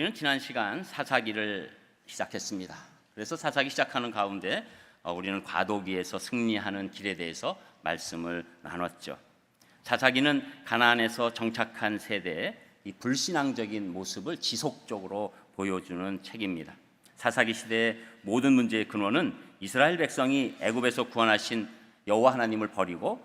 우리는 지난 시간 사사기를 시작했습니다. 그래서 사사기 시작하는 가운데 우리는 과도기에서 승리하는 길에 대해서 말씀을 나눴죠. 사사기는 가나안에서 정착한 세대의 이 불신앙적인 모습을 지속적으로 보여주는 책입니다. 사사기 시대의 모든 문제의 근원은 이스라엘 백성이 애굽에서 구원하신 여호와 하나님을 버리고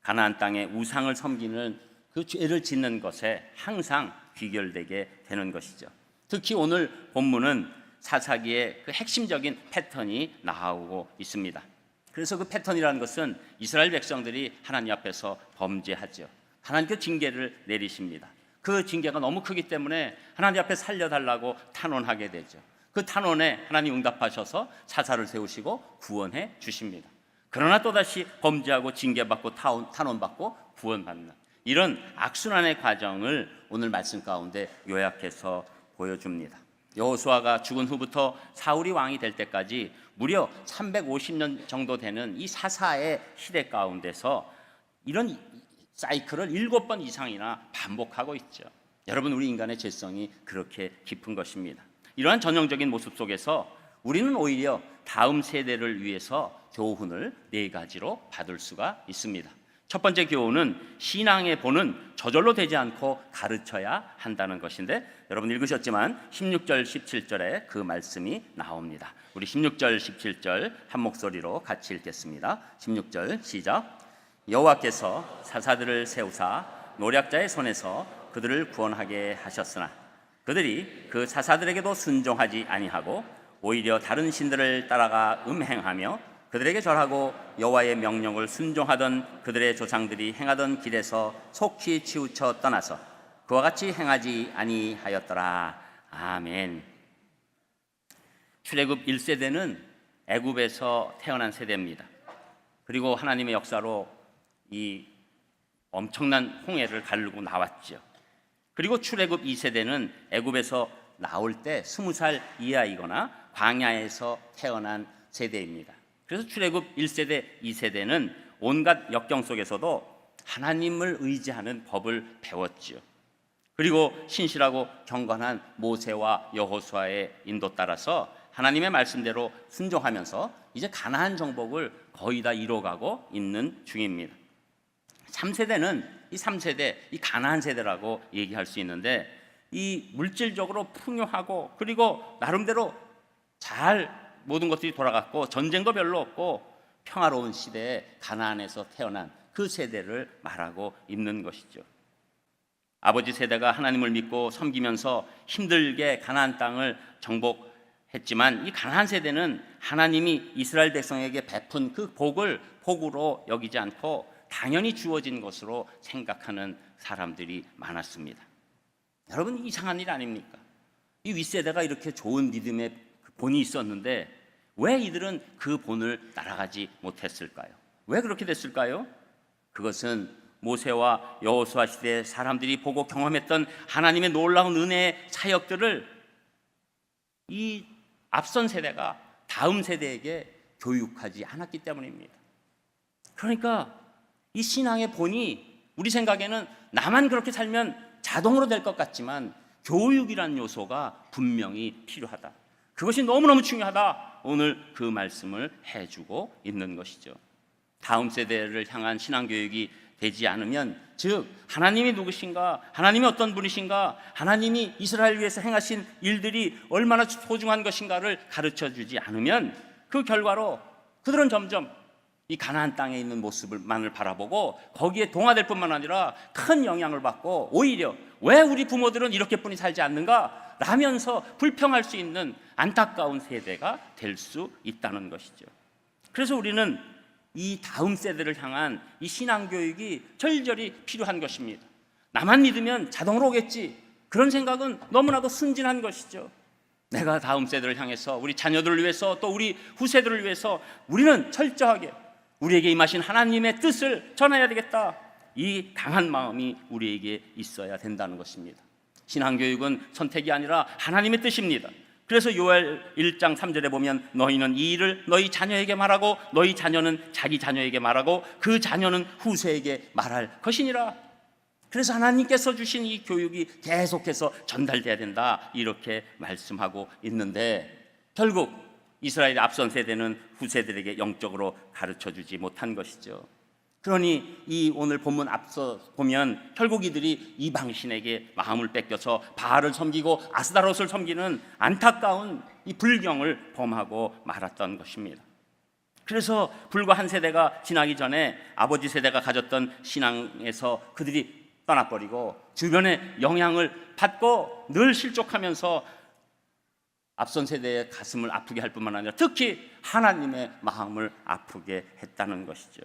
가나안 땅에 우상을 섬기는 그 죄를 짓는 것에 항상 귀결되게 되는 것이죠. 특히 오늘 본문은 사사기의 그 핵심적인 패턴이 나오고 있습니다. 그래서 그 패턴이라는 것은 이스라엘 백성들이 하나님 앞에서 범죄하죠. 하나님께 징계를 내리십니다. 그 징계가 너무 크기 때문에 하나님 앞에 살려달라고 탄원하게 되죠. 그 탄원에 하나님 응답하셔서 사사를 세우시고 구원해 주십니다. 그러나 또다시 범죄하고 징계받고 탄원받고 구원받는 이런 악순환의 과정을 오늘 말씀 가운데 요약해서 보여줍니다. 여호수아가 죽은 후부터 사울이 왕이 될 때까지 무려 350년 정도 되는 이 사사의 시대 가운데서 이런 사이클을 7번 이상이나 반복하고 있죠. 여러분, 우리 인간의 죄성이 그렇게 깊은 것입니다. 이러한 전형적인 모습 속에서 우리는 오히려 다음 세대를 위해서 교훈을 4가지로 받을 수가 있습니다. 첫 번째 교훈은 신앙의 본은 저절로 되지 않고 가르쳐야 한다는 것인데, 여러분 읽으셨지만 16절 17절에 그 말씀이 나옵니다. 우리 16절 17절 한 목소리로 같이 읽겠습니다. 16절 시작. 여호와께서 사사들을 세우사 노략자의 손에서 그들을 구원하게 하셨으나 그들이 그 사사들에게도 순종하지 아니하고 오히려 다른 신들을 따라가 음행하며 그들에게 절하고 여호와의 명령을 순종하던 그들의 조상들이 행하던 길에서 속히 치우쳐 떠나서 그와 같이 행하지 아니하였더라. 아멘. 출애굽 1세대는 애굽에서 태어난 세대입니다. 그리고 하나님의 역사로 이 엄청난 홍해를 가르고 나왔죠. 그리고 출애굽 2세대는 애굽에서 나올 때 20살 이하이거나 광야에서 태어난 세대입니다. 그래서 출애굽 1세대, 2세대는 온갖 역경 속에서도 하나님을 의지하는 법을 배웠지요. 그리고 신실하고 경건한 모세와 여호수아의 인도 따라서 하나님의 말씀대로 순종하면서 이제 가나안 정복을 거의 다 이뤄가고 있는 중입니다. 3세대는 이 3세대, 이 가나안 세대라고 얘기할 수 있는데, 이 물질적으로 풍요하고 그리고 나름대로 잘 모든 것들이 돌아갔고 전쟁도 별로 없고 평화로운 시대에 가나안에서 태어난 그 세대를 말하고 있는 것이죠. 아버지 세대가 하나님을 믿고 섬기면서 힘들게 가나안 땅을 정복했지만 이 가나안 세대는 하나님이 이스라엘 백성에게 베푼 그 복을 복으로 여기지 않고 당연히 주어진 것으로 생각하는 사람들이 많았습니다. 여러분, 이상한 일 아닙니까? 이 윗세대가 이렇게 좋은 믿음의 본이 있었는데 왜 이들은 그 본을 따라가지 못했을까요? 왜 그렇게 됐을까요? 그것은 모세와 여호수아 시대의 사람들이 보고 경험했던 하나님의 놀라운 은혜의 사역들을 이 앞선 세대가 다음 세대에게 교육하지 않았기 때문입니다. 그러니까 이 신앙의 본이 우리 생각에는 나만 그렇게 살면 자동으로 될 것 같지만 교육이란 요소가 분명히 필요하다. 그것이 너무너무 중요하다. 오늘 그 말씀을 해주고 있는 것이죠. 다음 세대를 향한 신앙교육이 되지 않으면, 즉 하나님이 누구신가, 하나님이 어떤 분이신가, 하나님이 이스라엘 위해서 행하신 일들이 얼마나 소중한 것인가를 가르쳐주지 않으면 그 결과로 그들은 점점 이 가나안 땅에 있는 모습만을 바라보고 거기에 동화될 뿐만 아니라 큰 영향을 받고 오히려 왜 우리 부모들은 이렇게뿐이 살지 않는가 라면서 불평할 수 있는 안타까운 세대가 될 수 있다는 것이죠. 그래서 우리는 이 다음 세대를 향한 이 신앙교육이 절절히 필요한 것입니다. 나만 믿으면 자동으로 오겠지, 그런 생각은 너무나도 순진한 것이죠. 내가 다음 세대를 향해서 우리 자녀들을 위해서 또 우리 후세들을 위해서 우리는 철저하게 우리에게 임하신 하나님의 뜻을 전해야 되겠다. 이 강한 마음이 우리에게 있어야 된다는 것입니다. 신앙교육은 선택이 아니라 하나님의 뜻입니다. 그래서 요엘 1장 3절에 보면 너희는 이 일을 너희 자녀에게 말하고 너희 자녀는 자기 자녀에게 말하고 그 자녀는 후세에게 말할 것이니라. 그래서 하나님께서 주신 이 교육이 계속해서 전달돼야 된다, 이렇게 말씀하고 있는데, 결국 이스라엘의 앞선 세대는 후세들에게 영적으로 가르쳐주지 못한 것이죠. 그러니 이 오늘 본문 앞서 보면 결국 이들이 이방신에게 마음을 뺏겨서 바알을 섬기고 아스다롯을 섬기는 안타까운 이 불경을 범하고 말았던 것입니다. 그래서 불과 한 세대가 지나기 전에 아버지 세대가 가졌던 신앙에서 그들이 떠나버리고 주변의 영향을 받고 늘 실족하면서 앞선 세대의 가슴을 아프게 할 뿐만 아니라 특히 하나님의 마음을 아프게 했다는 것이죠.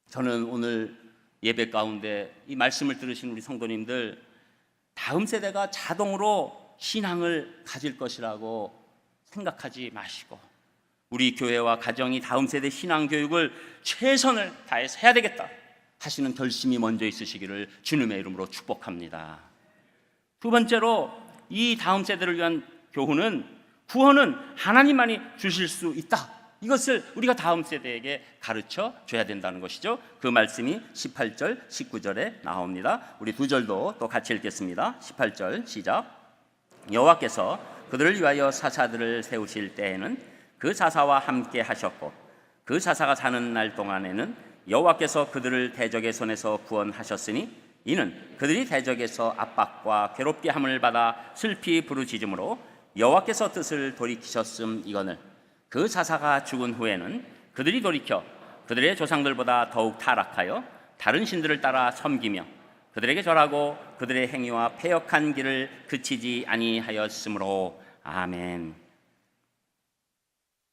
저는 오늘 예배 가운데 이 말씀을 들으신 우리 성도님들, 다음 세대가 자동으로 신앙을 가질 것이라고 생각하지 마시고 우리 교회와 가정이 다음 세대 신앙 교육을 최선을 다해서 해야 되겠다 하시는 결심이 먼저 있으시기를 주님의 이름으로 축복합니다. 두 번째로, 이 다음 세대를 위한 교훈은, 구원은 하나님만이 주실 수 있다, 이것을 우리가 다음 세대에게 가르쳐 줘야 된다는 것이죠. 그 말씀이 18절, 19절에 나옵니다. 우리 두 절도 또 같이 읽겠습니다. 18절 시작. 여호와께서 그들을 위하여 사사들을 세우실 때에는 그 사사와 함께 하셨고 그 사사가 사는 날 동안에는 여호와께서 그들을 대적의 손에서 구원하셨으니 이는 그들이 대적에서 압박과 괴롭게 함을 받아 슬피 부르짖음으로 여호와께서 뜻을 돌이키셨음 이거늘. 그 사사가 죽은 후에는 그들이 돌이켜 그들의 조상들보다 더욱 타락하여 다른 신들을 따라 섬기며 그들에게 절하고 그들의 행위와 패역한 길을 그치지 아니하였으므로. 아멘.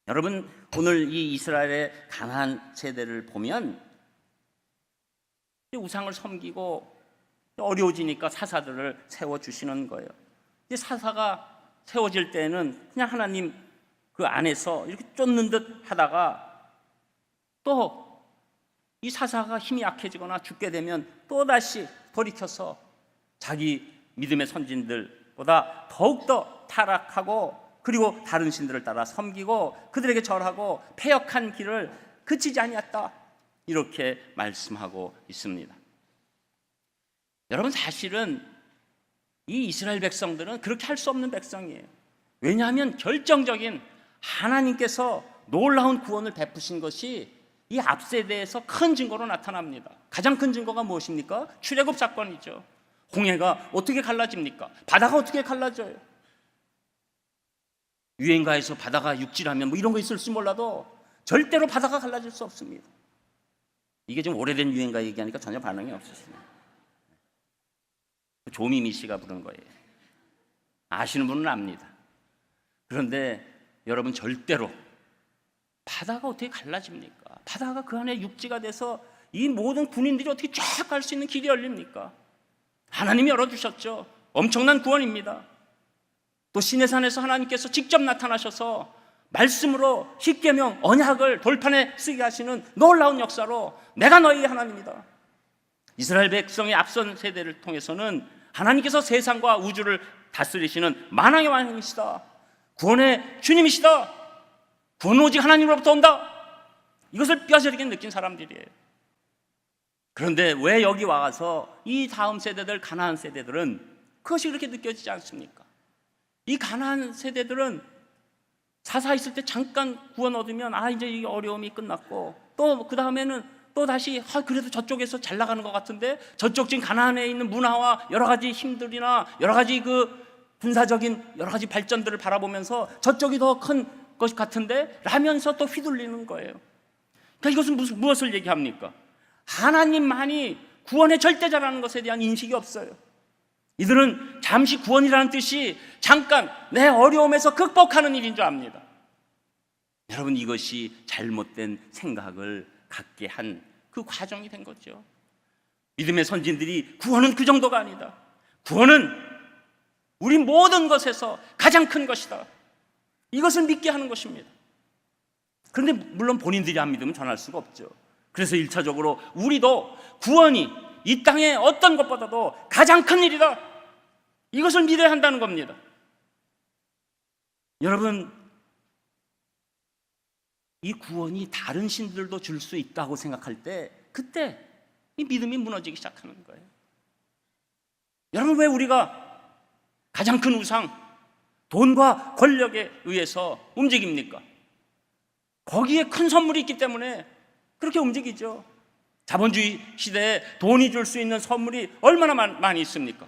여러분, 오늘 이 이스라엘의 가나안 세대를 보면 우상을 섬기고 어려워지니까 사사들을 세워주시는 거예요. 이 사사가 세워질 때는 그냥 하나님 그 안에서 이렇게 쫓는 듯 하다가 또 이 사사가 힘이 약해지거나 죽게 되면 또다시 돌이켜서 자기 믿음의 선진들보다 더욱더 타락하고 그리고 다른 신들을 따라 섬기고 그들에게 절하고 패역한 길을 그치지 아니했다, 이렇게 말씀하고 있습니다. 여러분, 사실은 이 이스라엘 백성들은 그렇게 할 수 없는 백성이에요. 왜냐하면 결정적인 하나님께서 놀라운 구원을 베푸신 것이 이 앞세대에서 큰 증거로 나타납니다. 가장 큰 증거가 무엇입니까? 출애굽 사건이죠. 홍해가 어떻게 갈라집니까? 바다가 어떻게 갈라져요? 유행가에서 바다가 육지라면 뭐 이런 거 있을지 몰라도 절대로 바다가 갈라질 수 없습니다. 이게 좀 오래된 유행가 얘기하니까 전혀 반응이 없으시네요. 조미미 씨가 부른 거예요. 아시는 분은 압니다. 그런데 여러분, 절대로 바다가 어떻게 갈라집니까? 바다가 그 안에 육지가 돼서 이 모든 군인들이 어떻게 쫙 갈 수 있는 길이 열립니까? 하나님이 열어주셨죠. 엄청난 구원입니다. 또 시내산에서 하나님께서 직접 나타나셔서 말씀으로 십계명 언약을 돌판에 쓰게 하시는 놀라운 역사로 내가 너희의 하나님이다. 이스라엘 백성의 앞선 세대를 통해서는 하나님께서 세상과 우주를 다스리시는 만왕의 왕이시다, 구원의 주님이시다, 구원은 오직 하나님으로부터 온다, 이것을 뼈저리게 느낀 사람들이에요. 그런데 왜 여기 와서 이 다음 세대들, 가나안 세대들은 그것이 그렇게 느껴지지 않습니까? 이 가나안 세대들은 사사 있을 때 잠깐 구원 얻으면 이제 이 어려움이 끝났고 또 그 다음에는 또 다시 그래도 저쪽에서 잘 나가는 것 같은데 저쪽 지금 가나안에 있는 문화와 여러 가지 힘들이나 여러 가지 그 군사적인 여러 가지 발전들을 바라보면서 저쪽이 더 큰 것 같은데 라면서 또 휘둘리는 거예요. 그러니까 이것은 무엇을 얘기합니까? 하나님만이 구원의 절대자라는 것에 대한 인식이 없어요. 이들은 잠시 구원이라는 뜻이 잠깐 내 어려움에서 극복하는 일인 줄 압니다. 여러분, 이것이 잘못된 생각을 갖게 한 그 과정이 된 거죠. 믿음의 선진들이 구원은 그 정도가 아니다, 구원은 우리 모든 것에서 가장 큰 것이다, 이것을 믿게 하는 것입니다. 그런데 물론 본인들이 안 믿으면 전할 수가 없죠. 그래서 1차적으로 우리도 구원이 이 땅의 어떤 것보다도 가장 큰 일이다, 이것을 믿어야 한다는 겁니다. 여러분, 이 구원이 다른 신들도 줄 수 있다고 생각할 때 그때 이 믿음이 무너지기 시작하는 거예요. 여러분, 왜 우리가 가장 큰 우상, 돈과 권력에 의해서 움직입니까? 거기에 큰 선물이 있기 때문에 그렇게 움직이죠. 자본주의 시대에 돈이 줄 수 있는 선물이 얼마나 많이 있습니까?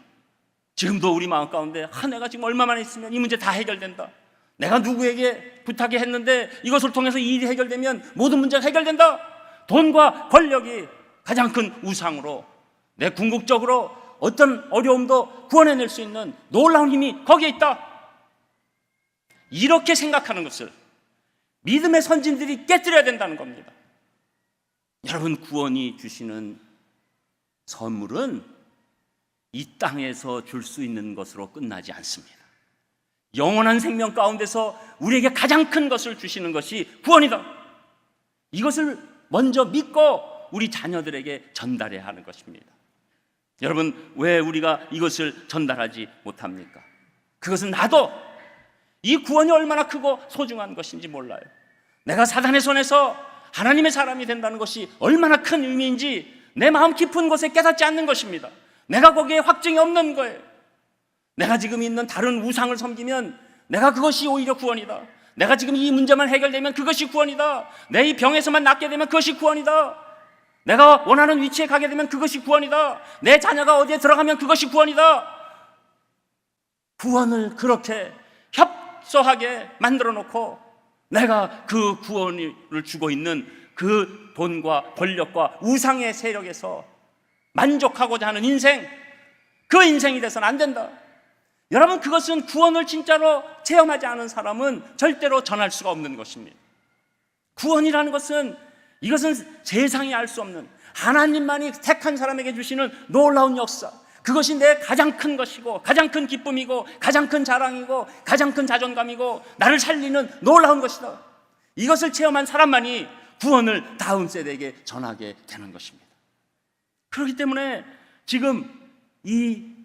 지금도 우리 마음 가운데 내가 지금 얼마만 있으면 이 문제 다 해결된다, 내가 누구에게 부탁해 했는데 이것을 통해서 이 일이 해결되면 모든 문제가 해결된다. 돈과 권력이 가장 큰 우상으로 내 궁극적으로 어떤 어려움도 구원해낼 수 있는 놀라운 힘이 거기에 있다. 이렇게 생각하는 것을 믿음의 선진들이 깨뜨려야 된다는 겁니다. 여러분, 구원이 주시는 선물은 이 땅에서 줄 수 있는 것으로 끝나지 않습니다. 영원한 생명 가운데서 우리에게 가장 큰 것을 주시는 것이 구원이다. 이것을 먼저 믿고 우리 자녀들에게 전달해야 하는 것입니다. 여러분, 왜 우리가 이것을 전달하지 못합니까? 그것은 나도 이 구원이 얼마나 크고 소중한 것인지 몰라요. 내가 사단의 손에서 하나님의 사람이 된다는 것이 얼마나 큰 의미인지 내 마음 깊은 곳에 깨닫지 않는 것입니다. 내가 거기에 확증이 없는 거예요. 내가 지금 있는 다른 우상을 섬기면 내가 그것이 오히려 구원이다. 내가 지금 이 문제만 해결되면 그것이 구원이다. 내 이 병에서만 낫게 되면 그것이 구원이다. 내가 원하는 위치에 가게 되면 그것이 구원이다. 내 자녀가 어디에 들어가면 그것이 구원이다. 구원을 그렇게 협소하게 만들어 놓고 내가 그 구원을 주고 있는 그 돈과 권력과 우상의 세력에서 만족하고자 하는 인생, 그 인생이 돼서는 안 된다. 여러분, 그것은 구원을 진짜로 체험하지 않은 사람은 절대로 전할 수가 없는 것입니다. 구원이라는 것은, 이것은 세상이 알 수 없는 하나님만이 택한 사람에게 주시는 놀라운 역사, 그것이 내 가장 큰 것이고 가장 큰 기쁨이고 가장 큰 자랑이고 가장 큰 자존감이고 나를 살리는 놀라운 것이다. 이것을 체험한 사람만이 구원을 다음 세대에게 전하게 되는 것입니다. 그렇기 때문에 지금 이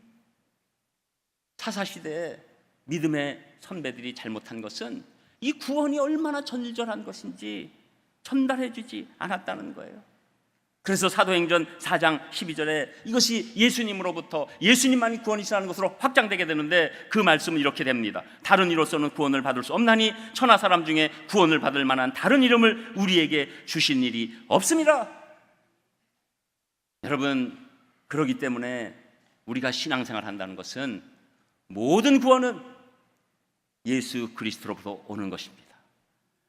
사사시대에 믿음의 선배들이 잘못한 것은 이 구원이 얼마나 절절한 것인지 전달해 주지 않았다는 거예요. 그래서 사도행전 4장 12절에 이것이 예수님으로부터, 예수님만이 구원이시라는 것으로 확장되게 되는데, 그 말씀은 이렇게 됩니다. 다른 이로서는 구원을 받을 수 없나니 천하 사람 중에 구원을 받을 만한 다른 이름을 우리에게 주신 일이 없습니다. 여러분, 그러기 때문에 우리가 신앙생활 한다는 것은 모든 구원은 예수 그리스도로부터 오는 것입니다.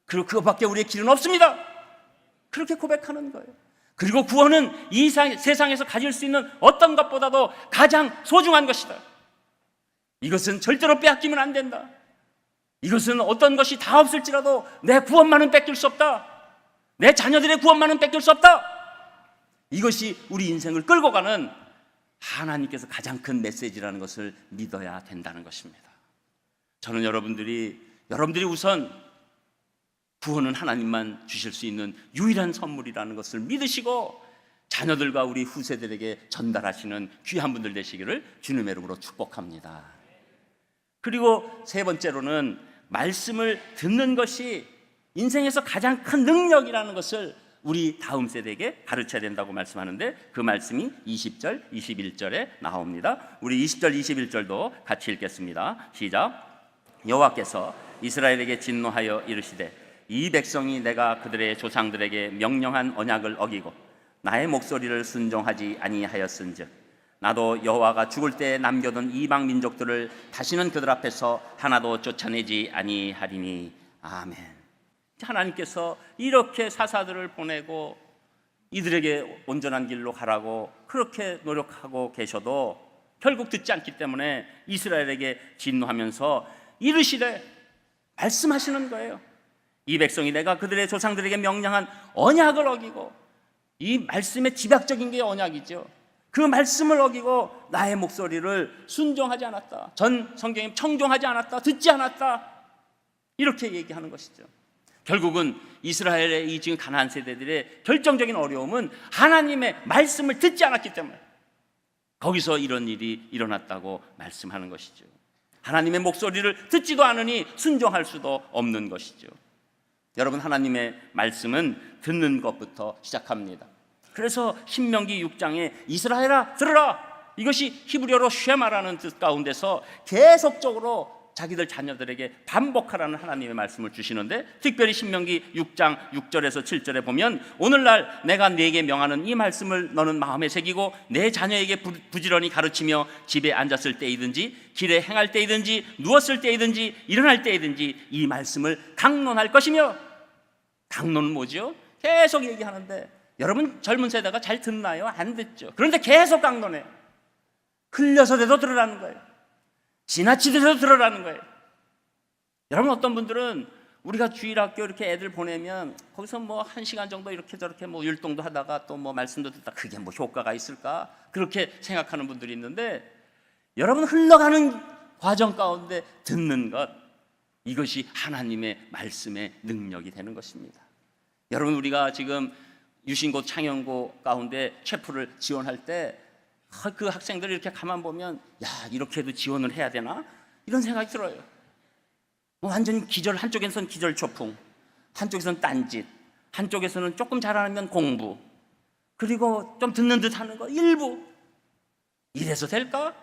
그리고 그것밖에 우리의 길은 없습니다. 그렇게 고백하는 거예요. 그리고 구원은 이 세상에서 가질 수 있는 어떤 것보다도 가장 소중한 것이다. 이것은 절대로 빼앗기면 안 된다. 이것은 어떤 것이 다 없을지라도 내 구원만은 뺏길 수 없다. 내 자녀들의 구원만은 뺏길 수 없다. 이것이 우리 인생을 끌고 가는 하나님께서 가장 큰 메시지라는 것을 믿어야 된다는 것입니다. 저는 여러분들이 우선 구원은 하나님만 주실 수 있는 유일한 선물이라는 것을 믿으시고 자녀들과 우리 후세들에게 전달하시는 귀한 분들 되시기를 주님의 이름으로 축복합니다. 그리고 세 번째로는 말씀을 듣는 것이 인생에서 가장 큰 능력이라는 것을 우리 다음 세대에게 가르쳐야 된다고 말씀하는데, 그 말씀이 20절, 21절에 나옵니다. 우리 20절, 21절도 같이 읽겠습니다. 시작. 여호와께서 이스라엘에게 진노하여 이르시되 이 백성이 내가 그들의 조상들에게 명령한 언약을 어기고 나의 목소리를 순종하지 아니하였은즉 나도 여호와가 죽을 때 남겨둔 이방 민족들을 다시는 그들 앞에서 하나도 쫓아내지 아니하리니. 아멘. 하나님께서 이렇게 사사들을 보내고 이들에게 온전한 길로 가라고 그렇게 노력하고 계셔도 결국 듣지 않기 때문에 이스라엘에게 진노하면서 이르시되, 말씀하시는 거예요. 이 백성이 내가 그들의 조상들에게 명령한 언약을 어기고, 이 말씀의 집약적인 게 언약이죠. 그 말씀을 어기고 나의 목소리를 순종하지 않았다. 전 성경에 청종하지 않았다, 듣지 않았다, 이렇게 얘기하는 것이죠. 결국은 이스라엘의 이 지금 가나안 세대들의 결정적인 어려움은 하나님의 말씀을 듣지 않았기 때문에 거기서 이런 일이 일어났다고 말씀하는 것이죠. 하나님의 목소리를 듣지도 않으니 순종할 수도 없는 것이죠. 여러분, 하나님의 말씀은 듣는 것부터 시작합니다. 그래서 신명기 6장에 이스라엘아 들으라, 이것이 히브리어로 쉐마라는 뜻 가운데서 계속적으로 자기들 자녀들에게 반복하라는 하나님의 말씀을 주시는데, 특별히 신명기 6장 6절에서 7절에 보면 오늘날 내가 네게 명하는 이 말씀을 너는 마음에 새기고 내 자녀에게 부지런히 가르치며 집에 앉았을 때이든지 길에 행할 때이든지 누웠을 때이든지 일어날 때이든지 이 말씀을 강론할 것이며. 강론은 뭐죠? 계속 얘기하는데 여러분 젊은 세대가 잘 듣나요? 안 듣죠. 그런데 계속 강론해요. 흘려서라도 들으라는 거예요. 지나치듯이 들으라는 거예요. 여러분, 어떤 분들은 우리가 주일학교 이렇게 애들 보내면 거기서 뭐 1시간 정도 이렇게 저렇게 뭐 율동도 하다가 또 뭐 말씀도 듣다 그게 뭐 효과가 있을까? 그렇게 생각하는 분들이 있는데, 여러분 흘러가는 과정 가운데 듣는 것, 이것이 하나님의 말씀의 능력이 되는 것입니다. 여러분, 우리가 지금 유신고 창영고 가운데 체프를 지원할 때 그 학생들이 이렇게 가만 보면 야, 이렇게도 지원을 해야 되나? 이런 생각이 들어요. 완전 기절, 한쪽에서는 기절초풍, 한쪽에서는 딴짓, 한쪽에서는 조금 잘하면 공부, 그리고 좀 듣는 듯 하는 거 일부. 이래서 될까?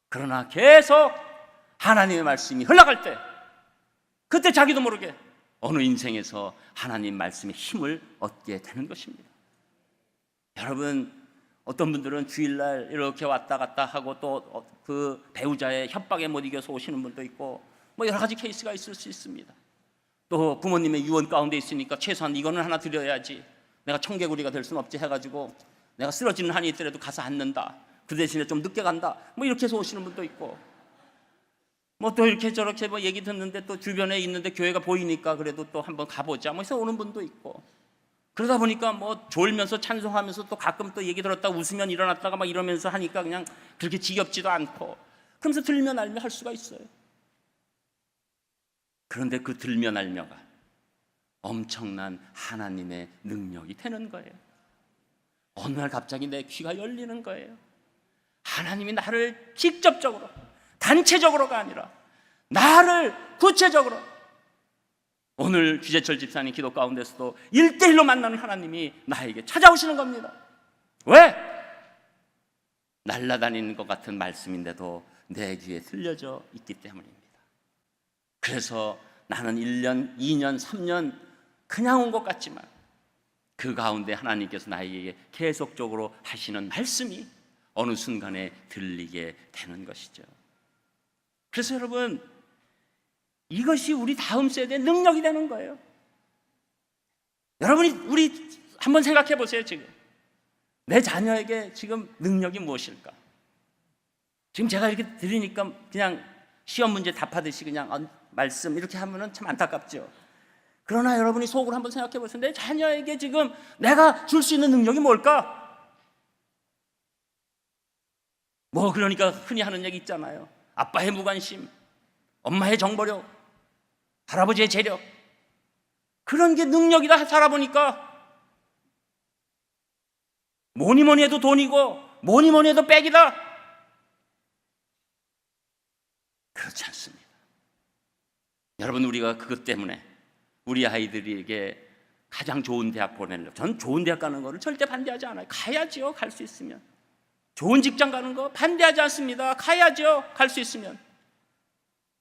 그러나 계속 하나님의 말씀이 흘러갈 때, 그때 자기도 모르게 어느 인생에서 하나님 말씀의 힘을 얻게 되는 것입니다. 여러분, 어떤 분들은 주일날 이렇게 왔다 갔다 하고 또 그 배우자의 협박에 못 이겨서 오시는 분도 있고, 뭐 여러 가지 케이스가 있을 수 있습니다. 또 부모님의 유언 가운데 있으니까 최소한 이거는 하나 드려야지, 내가 청개구리가 될 수는 없지 해가지고 내가 쓰러지는 한이 있더라도 가서 앉는다, 그 대신에 좀 늦게 간다, 뭐 이렇게 해서 오시는 분도 있고, 뭐 또 이렇게 저렇게 뭐 얘기 듣는데 또 주변에 있는데 교회가 보이니까 그래도 또 한번 가보자 뭐 해서 오는 분도 있고, 그러다 보니까 뭐 졸면서 찬송하면서 또 가끔 또 얘기 들었다가 웃으면 일어났다가 막 이러면서 하니까 그냥 그렇게 지겹지도 않고, 그러면서 들면 알며 할 수가 있어요. 그런데 그 들면 알며가 엄청난 하나님의 능력이 되는 거예요. 어느 날 갑자기 내 귀가 열리는 거예요. 하나님이 나를 직접적으로, 단체적으로가 아니라 나를 구체적으로, 오늘 귀재철 집사님 기도 가운데서도 1대1로 만나는 하나님이 나에게 찾아오시는 겁니다. 왜? 날아다니는 것 같은 말씀인데도 내 귀에 들려져 있기 때문입니다. 그래서 나는 1년, 2년, 3년 그냥 온 것 같지만 그 가운데 하나님께서 나에게 계속적으로 하시는 말씀이 어느 순간에 들리게 되는 것이죠. 그래서 여러분, 이것이 우리 다음 세대의 능력이 되는 거예요. 여러분이 우리 한번 생각해 보세요. 지금 내 자녀에게 지금 능력이 무엇일까? 지금 제가 이렇게 들으니까 그냥 시험 문제 답하듯이 그냥 말씀 이렇게 하면은 참 안타깝죠. 그러나 여러분이 속으로 한번 생각해 보세요. 내 자녀에게 지금 내가 줄 수 있는 능력이 뭘까? 뭐 그러니까 흔히 하는 얘기 있잖아요. 아빠의 무관심, 엄마의 정보력, 할아버지의 재력, 그런 게 능력이다 살아보니까 뭐니 뭐니 해도 돈이고 뭐니 뭐니 해도 백이다. 그렇지 않습니다. 여러분, 우리가 그것 때문에 우리 아이들에게 가장 좋은 대학 보내려고, 전 좋은 대학 가는 거를 절대 반대하지 않아요. 가야죠, 갈 수 있으면. 좋은 직장 가는 거 반대하지 않습니다. 가야죠, 갈 수 있으면.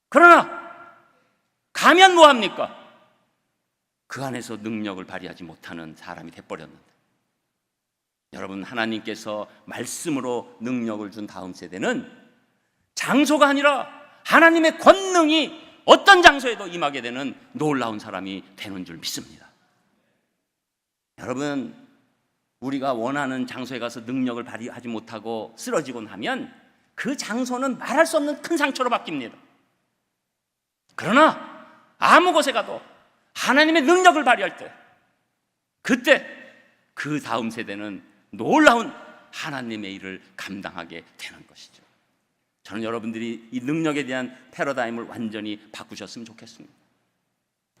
그러나 가면 뭐합니까? 그 안에서 능력을 발휘하지 못하는 사람이 돼버렸는데, 여러분, 하나님께서 말씀으로 능력을 준 다음 세대는 장소가 아니라 하나님의 권능이 어떤 장소에도 임하게 되는 놀라운 사람이 되는 줄 믿습니다. 여러분, 우리가 원하는 장소에 가서 능력을 발휘하지 못하고 쓰러지고 나면 그 장소는 말할 수 없는 큰 상처로 바뀝니다. 그러나 아무 곳에 가도 하나님의 능력을 발휘할 때, 그때 그 다음 세대는 놀라운 하나님의 일을 감당하게 되는 것이죠. 저는 여러분들이 이 능력에 대한 패러다임을 완전히 바꾸셨으면 좋겠습니다.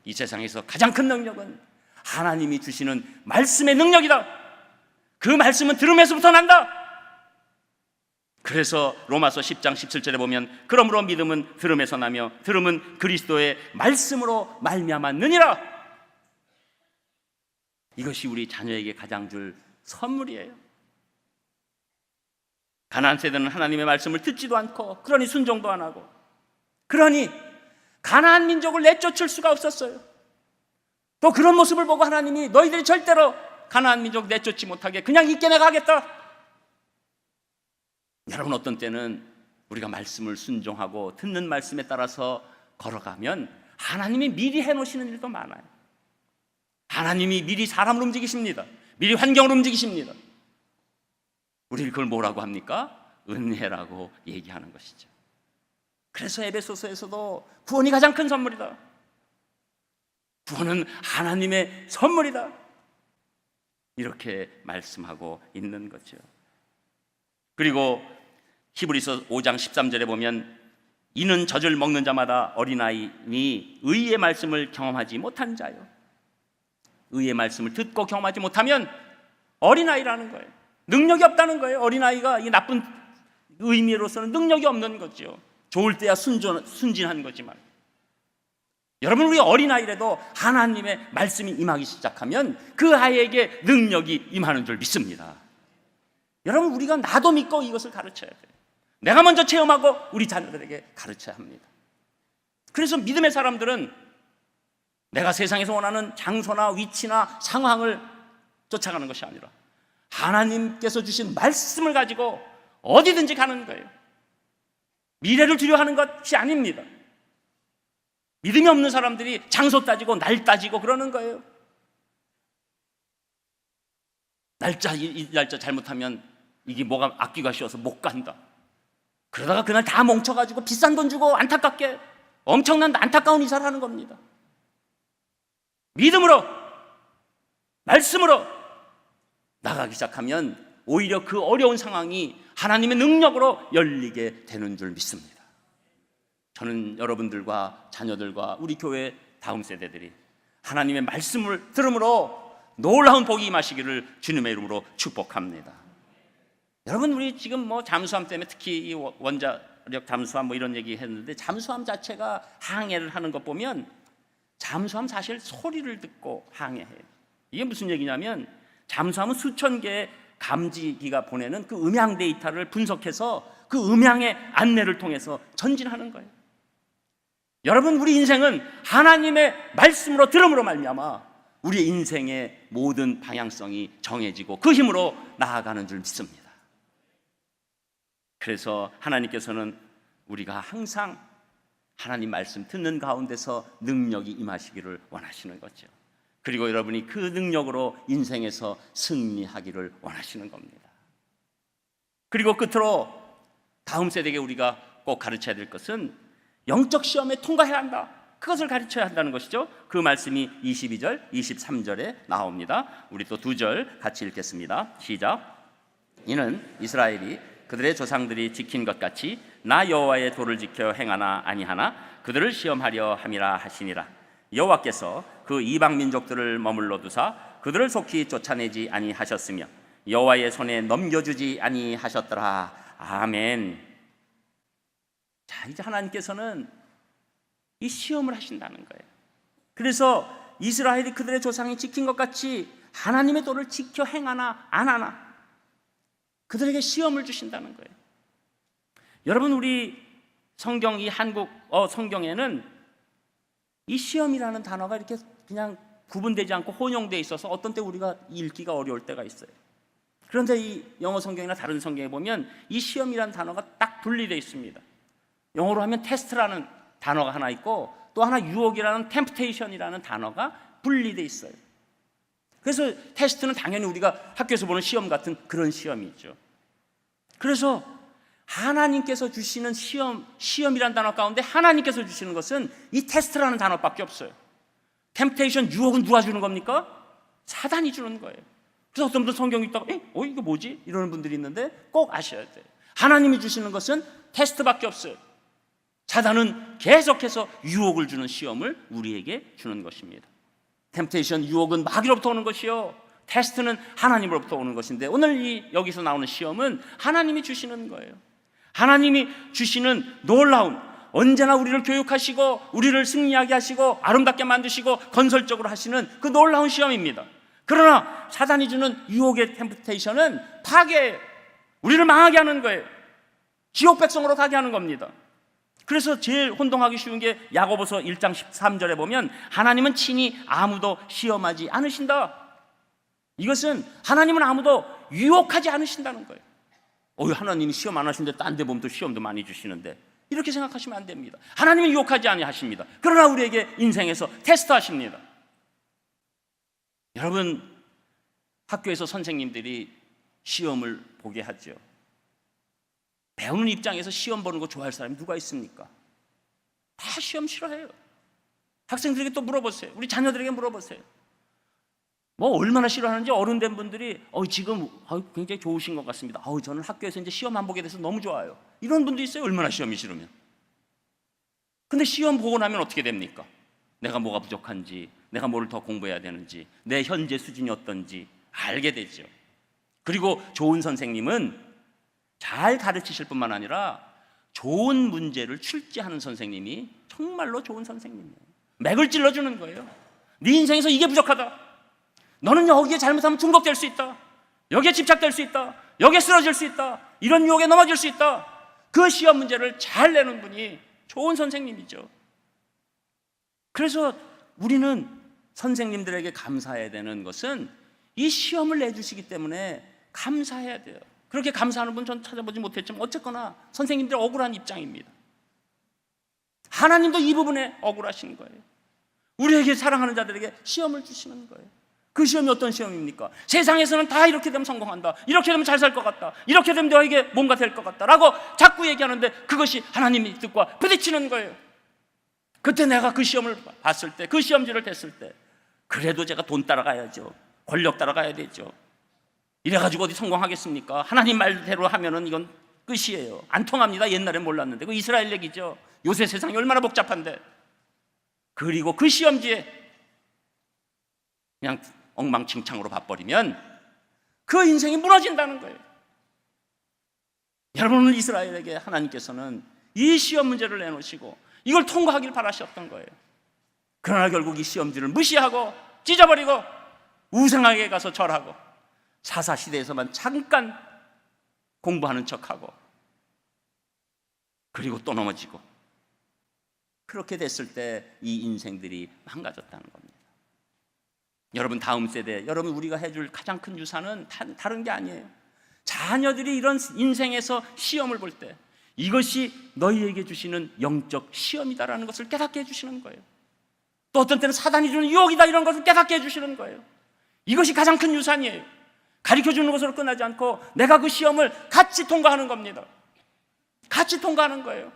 이 세상에서 가장 큰 능력은 하나님이 주시는 말씀의 능력이다. 그 말씀은 들음에서부터 난다. 그래서 로마서 10장 17절에 보면 그러므로 믿음은 들음에서 나며 들음은 그리스도의 말씀으로 말미암았느니라. 이것이 우리 자녀에게 가장 줄 선물이에요. 가나안 세대는 하나님의 말씀을 듣지도 않고, 그러니 순종도 안 하고, 그러니 가나안 민족을 내쫓을 수가 없었어요. 또 그런 모습을 보고 하나님이 너희들이 절대로 가나안 민족 내쫓지 못하게 그냥 있게 내가 하겠다. 여러분, 어떤 때는 우리가 말씀을 순종하고 듣는 말씀에 따라서 걸어가면 하나님이 미리 해놓으시는 일도 많아요. 하나님이 미리 사람을 움직이십니다. 미리 환경을 움직이십니다. 우리 그걸 뭐라고 합니까? 은혜라고 얘기하는 것이죠. 그래서 에베소서에서도 구원이 가장 큰 선물이다. 구원은 하나님의 선물이다. 이렇게 말씀하고 있는 거죠. 그리고 히브리서 5장 13절에 보면 이는 젖을 먹는 자마다 어린아이니 의의 말씀을 경험하지 못한 자요. 의의 말씀을 듣고 경험하지 못하면 어린아이라는 거예요. 능력이 없다는 거예요. 어린아이가 이 나쁜 의미로서는 능력이 없는 거죠. 좋을 때야 순진한 거지만, 여러분, 우리 어린아이라도 하나님의 말씀이 임하기 시작하면 그 아이에게 능력이 임하는 줄 믿습니다. 여러분, 우리가 나도 믿고 이것을 가르쳐야 돼요. 내가 먼저 체험하고 우리 자녀들에게 가르쳐야 합니다. 그래서 믿음의 사람들은 내가 세상에서 원하는 장소나 위치나 상황을 쫓아가는 것이 아니라 하나님께서 주신 말씀을 가지고 어디든지 가는 거예요. 미래를 두려워하는 것이 아닙니다. 믿음이 없는 사람들이 장소 따지고 날 따지고 그러는 거예요. 이 날짜 잘못하면 이게 뭐가 앞뒤가 쉬워서 못 간다. 그러다가 그날 다 뭉쳐가지고 비싼 돈 주고 안타깝게 엄청난 안타까운 이사를 하는 겁니다. 믿음으로, 말씀으로 나가기 시작하면 오히려 그 어려운 상황이 하나님의 능력으로 열리게 되는 줄 믿습니다. 저는 여러분들과 자녀들과 우리 교회 다음 세대들이 하나님의 말씀을 들음으로 놀라운 복이 임하시기를 주님의 이름으로 축복합니다. 여러분, 우리 지금 잠수함 때문에 특히 이 원자력 잠수함 이런 얘기 했는데, 잠수함 자체가 항해를 하는 것 보면 잠수함 사실 소리를 듣고 항해해요. 이게 무슨 얘기냐면 잠수함은 수천 개의 감지기가 보내는 그 음향 데이터를 분석해서 그 음향의 안내를 통해서 전진하는 거예요. 여러분, 우리 인생은 하나님의 말씀으로 들음으로 말미암아 우리의 인생의 모든 방향성이 정해지고 그 힘으로 나아가는 줄 믿습니다. 그래서 하나님께서는 우리가 항상 하나님 말씀 듣는 가운데서 능력이 임하시기를 원하시는 거죠. 그리고 여러분이 그 능력으로 인생에서 승리하기를 원하시는 겁니다. 그리고 끝으로 다음 세대에게 우리가 꼭 가르쳐야 될 것은 영적 시험에 통과해야 한다. 그것을 가르쳐야 한다는 것이죠. 그 말씀이 22절, 23절에 나옵니다. 우리 또 2절 같이 읽겠습니다. 시작. 이는 이스라엘이 그들의 조상들이 지킨 것 같이 나 여호와의 도를 지켜 행하나 아니하나 그들을 시험하려 함이라 하시니라. 여호와께서 그 이방 민족들을 머물러 두사 그들을 속히 쫓아내지 아니하셨으며 여호와의 손에 넘겨주지 아니하셨더라. 아멘. 자, 이제 하나님께서는 이 시험을 하신다는 거예요. 그래서 이스라엘이 그들의 조상이 지킨 것 같이 하나님의 도를 지켜 행하나 안 하나 그들에게 시험을 주신다는 거예요. 여러분, 우리 성경, 이 한국어 성경에는 이 시험이라는 단어가 이렇게 그냥 구분되지 않고 혼용되어 있어서 어떤 때 우리가 읽기가 어려울 때가 있어요. 그런데 이 영어 성경이나 다른 성경에 보면 이 시험이라는 단어가 딱 분리되어 있습니다. 영어로 하면 테스트라는 단어가 하나 있고 또 하나 유혹이라는 템프테이션이라는 단어가 분리되어 있어요. 그래서 테스트는 당연히 우리가 학교에서 보는 시험 같은 그런 시험이죠. 그래서 하나님께서 주시는 시험이라는 단어 가운데 하나님께서 주시는 것은 이 테스트라는 단어밖에 없어요. 템프테이션, 유혹은 누가 주는 겁니까? 사단이 주는 거예요. 그래서 어떤 분들 성경 읽다가 이거 뭐지? 이러는 분들이 있는데 꼭 아셔야 돼요. 하나님이 주시는 것은 테스트밖에 없어요. 사단은 계속해서 유혹을 주는 시험을 우리에게 주는 것입니다. 템프테이션, 유혹은 마귀로부터 오는 것이요, 테스트는 하나님으로부터 오는 것인데 오늘 여기서 나오는 시험은 하나님이 주시는 거예요. 하나님이 주시는 놀라운, 언제나 우리를 교육하시고 우리를 승리하게 하시고 아름답게 만드시고 건설적으로 하시는 그 놀라운 시험입니다. 그러나 사단이 주는 유혹의 템프테이션은 파괴예요. 우리를 망하게 하는 거예요. 지옥 백성으로 가게 하는 겁니다. 그래서 제일 혼동하기 쉬운 게 야고보서 1장 13절에 보면 하나님은 친히 아무도 시험하지 않으신다. 이것은 하나님은 아무도 유혹하지 않으신다는 거예요. 하나님이 시험 안 하시는데 딴 데 보면 또 시험도 많이 주시는데, 이렇게 생각하시면 안 됩니다. 하나님은 유혹하지 아니하십니다. 그러나 우리에게 인생에서 테스트하십니다. 여러분, 학교에서 선생님들이 시험을 보게 하죠. 배우는 입장에서 시험 보는 거 좋아할 사람이 누가 있습니까? 다 시험 싫어해요. 학생들에게 또 물어보세요. 우리 자녀들에게 물어보세요. 얼마나 싫어하는지 어른된 분들이 지금 굉장히 좋으신 것 같습니다. 저는 학교에서 이제 시험 안 보게 돼서 너무 좋아요. 이런 분도 있어요. 얼마나 시험이 싫으면. 근데 시험 보고 나면 어떻게 됩니까? 내가 뭐가 부족한지, 내가 뭐를 더 공부해야 되는지, 내 현재 수준이 어떤지 알게 되죠. 그리고 좋은 선생님은 잘 가르치실 뿐만 아니라 좋은 문제를 출제하는 선생님이 정말로 좋은 선생님이에요. 맥을 찔러주는 거예요. 네 인생에서 이게 부족하다. 너는 여기에 잘못하면 중독될 수 있다. 여기에 집착될 수 있다. 여기에 쓰러질 수 있다. 이런 유혹에 넘어질 수 있다. 그 시험 문제를 잘 내는 분이 좋은 선생님이죠. 그래서 우리는 선생님들에게 감사해야 되는 것은 이 시험을 내주시기 때문에 감사해야 돼요. 그렇게 감사하는 분 전 찾아보지 못했지만 어쨌거나 선생님들 억울한 입장입니다. 하나님도 이 부분에 억울하신 거예요. 우리에게 사랑하는 자들에게 시험을 주시는 거예요. 그 시험이 어떤 시험입니까? 세상에서는 다 이렇게 되면 성공한다, 이렇게 되면 잘 살 것 같다, 이렇게 되면 너에게 뭔가 될 것 같다 라고 자꾸 얘기하는데, 그것이 하나님의 뜻과 부딪히는 거예요. 그때 내가 그 시험을 봤을 때, 그 시험지를 댔을 때, 그래도 제가 돈 따라가야죠. 권력 따라가야 되죠. 이래가지고 어디 성공하겠습니까? 하나님 말대로 하면은 이건 끝이에요. 안 통합니다. 옛날엔 몰랐는데. 그 이스라엘 얘기죠. 요새 세상이 얼마나 복잡한데. 그리고 그 시험지에 그냥 엉망진창으로 봐버리면 그 인생이 무너진다는 거예요. 여러분, 오늘 이스라엘에게 하나님께서는 이 시험 문제를 내놓으시고 이걸 통과하길 바라셨던 거예요. 그러나 결국 이 시험지를 무시하고 찢어버리고 우상하게 가서 절하고 사사시대에서만 잠깐 공부하는 척하고 그리고 또 넘어지고, 그렇게 됐을 때 이 인생들이 망가졌다는 겁니다. 여러분, 다음 세대, 여러분, 우리가 해줄 가장 큰 유산은 다른 게 아니에요. 자녀들이 이런 인생에서 시험을 볼 때 이것이 너희에게 주시는 영적 시험이다라는 것을 깨닫게 해주시는 거예요. 또 어떤 때는 사단이 주는 유혹이다, 이런 것을 깨닫게 해주시는 거예요. 이것이 가장 큰 유산이에요. 가르쳐주는 것으로 끝나지 않고 내가 그 시험을 같이 통과하는 겁니다. 같이 통과하는 거예요.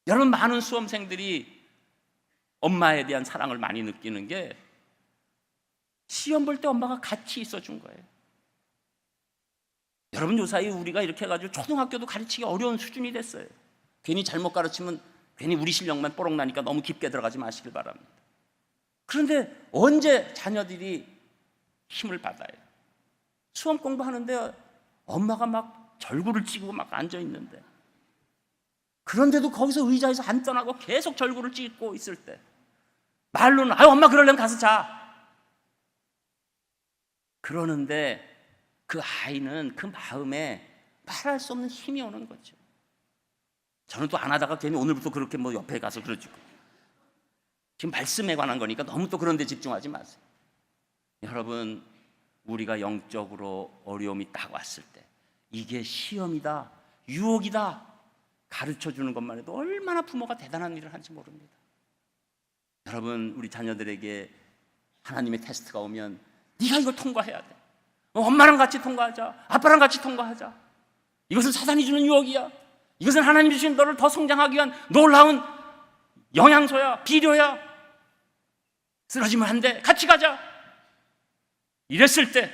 여러분, 많은 수험생들이 엄마에 대한 사랑을 많이 느끼는 게 시험 볼 때 엄마가 같이 있어준 거예요. 여러분, 요사이 우리가 이렇게 해가지고 초등학교도 가르치기 어려운 수준이 됐어요. 괜히 잘못 가르치면 괜히 우리 실력만 뽀록 나니까 너무 깊게 들어가지 마시길 바랍니다. 그런데 언제 자녀들이 힘을 받아요? 수험 공부하는데 엄마가 막 절구를 찌고 막 앉아 있는데, 그런데도 거기서 의자에서 안 떠나고 계속 절구를 찌고 있을 때 말로는 엄마 그러려면 가서 자. 그러는데 그 아이는 그 마음에 말할 수 없는 힘이 오는 거죠. 저는 또 안 하다가 괜히 오늘부터 그렇게 옆에 가서 그러죠. 지금 말씀에 관한 거니까 너무 또 그런 데 집중하지 마세요. 여러분, 우리가 영적으로 어려움이 딱 왔을 때 이게 시험이다, 유혹이다 가르쳐주는 것만 해도 얼마나 부모가 대단한 일을 하는지 모릅니다. 여러분, 우리 자녀들에게 하나님의 테스트가 오면 네가 이걸 통과해야 돼. 엄마랑 같이 통과하자, 아빠랑 같이 통과하자. 이것은 사단이 주는 유혹이야. 이것은 하나님이 주신 너를 더 성장하기 위한 놀라운 영양소야, 비료야. 쓰러지면 안 돼, 같이 가자. 이랬을 때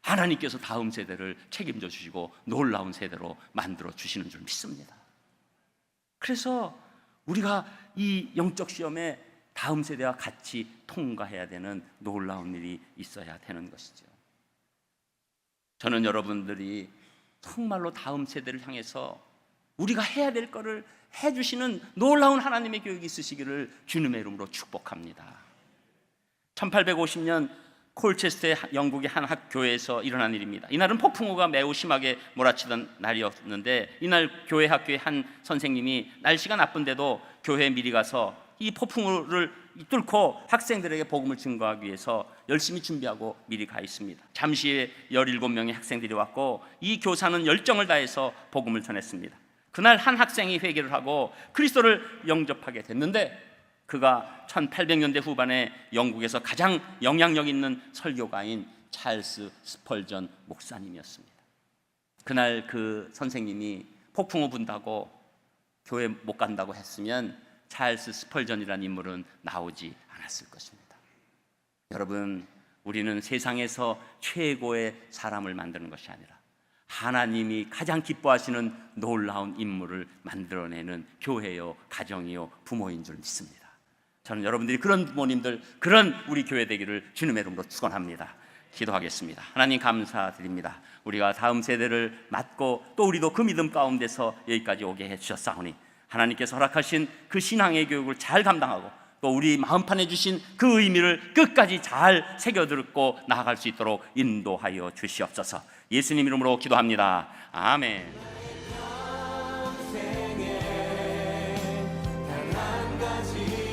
하나님께서 다음 세대를 책임져 주시고 놀라운 세대로 만들어 주시는 줄 믿습니다. 그래서 우리가 이 영적 시험에 다음 세대와 같이 통과해야 되는 놀라운 일이 있어야 되는 것이죠. 저는 여러분들이 정말로 다음 세대를 향해서 우리가 해야 될 것을 해주시는 놀라운 하나님의 교육이 있으시기를 주님의 이름으로 축복합니다. 1850년 콜체스터의 영국의 한 학교에서 일어난 일입니다. 이날은 폭풍우가 매우 심하게 몰아치던 날이었는데 이날 교회 학교의 한 선생님이 날씨가 나쁜데도 교회에 미리 가서 이 폭풍우를 뚫고 학생들에게 복음을 증거하기 위해서 열심히 준비하고 미리 가 있습니다. 잠시 후에 17명의 학생들이 왔고 이 교사는 열정을 다해서 복음을 전했습니다. 그날 한 학생이 회개를 하고 그리스도를 영접하게 됐는데 그가 1800년대 후반에 영국에서 가장 영향력 있는 설교가인 찰스 스펄전 목사님이었습니다. 그날 그 선생님이 폭풍우 분다고 교회 못 간다고 했으면 찰스 스펄전이라는 인물은 나오지 않았을 것입니다. 여러분, 우리는 세상에서 최고의 사람을 만드는 것이 아니라 하나님이 가장 기뻐하시는 놀라운 인물을 만들어내는 교회요, 가정이요, 부모인 줄 믿습니다. 저는 여러분들이 그런 부모님들, 그런 우리 교회 되기를 주님의 이름으로 축원합니다. 기도하겠습니다. 하나님 감사드립니다. 우리가 다음 세대를 맡고 또 우리도 그 믿음 가운데서 여기까지 오게 해주셨사오니 하나님께서 허락하신 그 신앙의 교육을 잘 감당하고 또 우리 마음판에 주신 그 의미를 끝까지 잘 새겨듣고 나아갈 수 있도록 인도하여 주시옵소서. 예수님 이름으로 기도합니다. 아멘. 단 한 가지